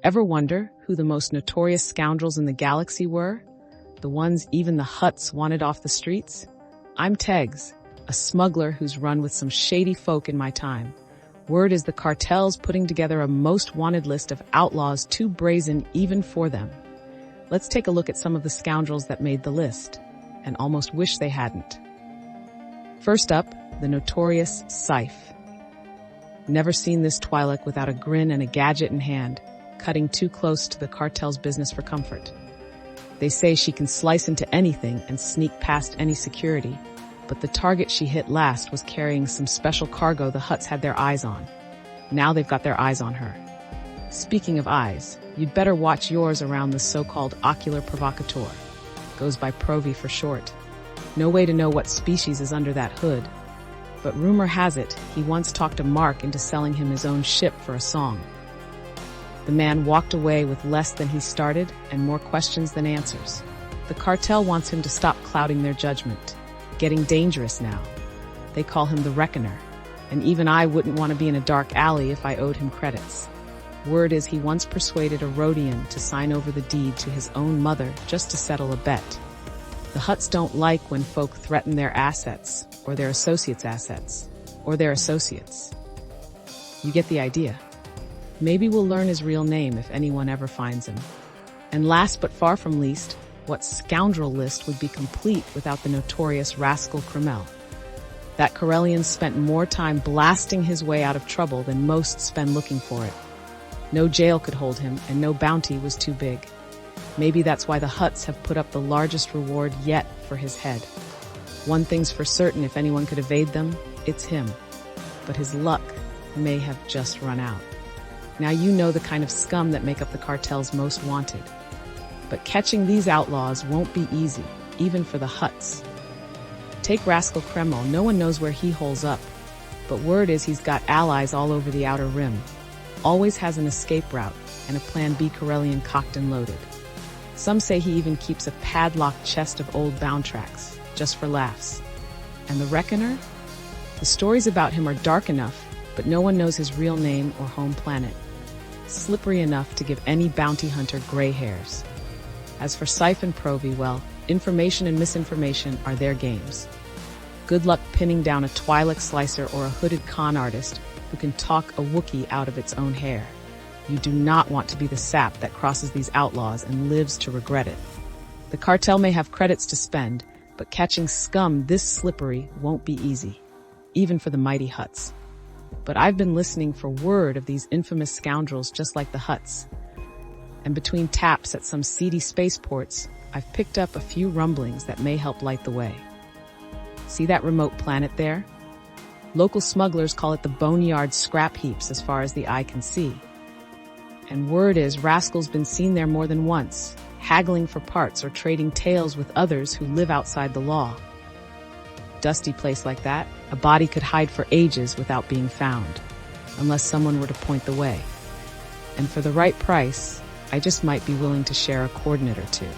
Ever wonder who the most notorious scoundrels in the galaxy were? The ones even the Hutts wanted off the streets? I'm Tegs, a smuggler who's run with some shady folk in my time. Word is the Cartel's putting together a most wanted list of outlaws too brazen even for them. Let's take a look at some of the scoundrels that made the list, and almost wish they hadn't. First up, the notorious Scythe. Never seen this Twi'lek without a grin and a gadget in hand, cutting too close to the Cartel's business for comfort. They say she can slice into anything and sneak past any security, but the target she hit last was carrying some special cargo the Hutts had their eyes on. Now they've got their eyes on her. Speaking of eyes, you'd better watch yours around the so-called ocular provocateur. Goes by Provi for short. No way to know what species is under that hood, but rumor has it he once talked a Mark into selling him his own ship for a song. The man walked away with less than he started and more questions than answers. The Cartel wants him to stop clouding their judgment. Getting dangerous now. They call him the Reckoner, and even I wouldn't want to be in a dark alley if I owed him credits. Word is he once persuaded a Rhodian to sign over the deed to his own mother just to settle a bet. The Hutts don't like when folk threaten their assets, or their associates' assets, or their associates. You get the idea. Maybe we'll learn his real name if anyone ever finds him. And last but far from least, what scoundrel list would be complete without the notorious rascal Cartel? That Corellian spent more time blasting his way out of trouble than most spend looking for it. No jail could hold him, and no bounty was too big. Maybe that's why the Hutts have put up the largest reward yet for his head. One thing's for certain, if anyone could evade them, it's him. But his luck may have just run out. Now you know the kind of scum that make up the Cartel's most wanted. But catching these outlaws won't be easy, even for the Hutts. Take Rascal Kreml, no one knows where he holes up, but word is he's got allies all over the Outer Rim. Always has an escape route, and a Plan B Corellian cocked and loaded. Some say he even keeps a padlocked chest of old bound tracks, just for laughs. And the Reckoner? The stories about him are dark enough, but no one knows his real name or home planet. Slippery enough to give any bounty hunter gray hairs. As for Scythe and Provi, well, information and misinformation are their games. Good luck pinning down a Twi'lek slicer or a hooded con artist who can talk a Wookiee out of its own hair. You do not want to be the sap that crosses these outlaws and lives to regret it. The Cartel may have credits to spend, but catching scum this slippery won't be easy, even for the mighty Hutts. But I've been listening for word of these infamous scoundrels just like the Hutts. And between taps at some seedy spaceports, I've picked up a few rumblings that may help light the way. See that remote planet there? Local smugglers call it the boneyard scrap heaps as far as the eye can see. And word is Rascal's been seen there more than once, haggling for parts or trading tales with others who live outside the law. Dusty place like that, a body could hide for ages without being found, unless someone were to point the way. And for the right price, I just might be willing to share a coordinate or two.